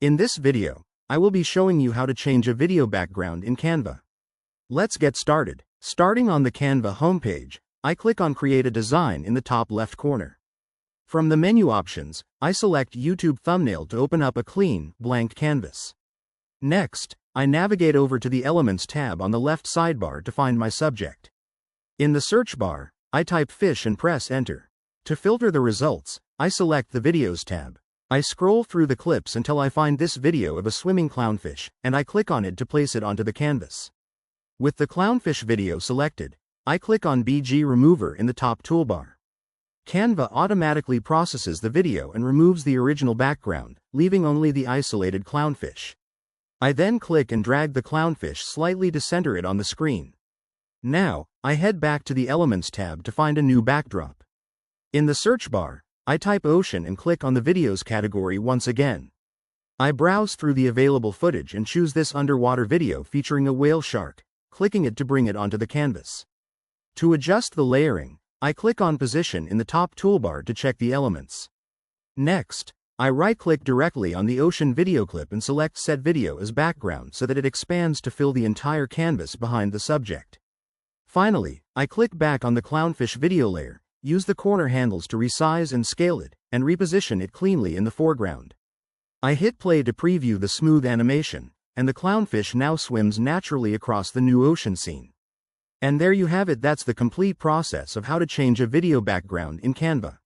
In this video, I will be showing you how to change a video background in Canva. Let's get started. Starting on the Canva homepage, I click on Create a Design in the top left corner. From the menu options, I select YouTube Thumbnail to open up a clean, blank canvas. Next, I navigate over to the Elements tab on the left sidebar to find my subject. In the search bar, I type fish and press Enter. To filter the results, I select the Videos tab. I scroll through the clips until I find this video of a swimming clownfish, and I click on it to place it onto the canvas. With the clownfish video selected, I click on BG Remover in the top toolbar. Canva automatically processes the video and removes the original background, leaving only the isolated clownfish. I then click and drag the clownfish slightly to center it on the screen. Now, I head back to the Elements tab to find a new backdrop. In the search bar, I type ocean and click on the videos category once again. I browse through the available footage and choose this underwater video featuring a whale shark, clicking it to bring it onto the canvas. To adjust the layering, I click on Position in the top toolbar to check the elements. Next, I right-click directly on the ocean video clip and select Set Video as background so that it expands to fill the entire canvas behind the subject. Finally, I click back on the clownfish video layer, use the corner handles to resize and scale it, and reposition it cleanly in the foreground. I hit play to preview the smooth animation, and the clownfish now swims naturally across the new ocean scene. And there you have it. That's the complete process of how to change a video background in Canva.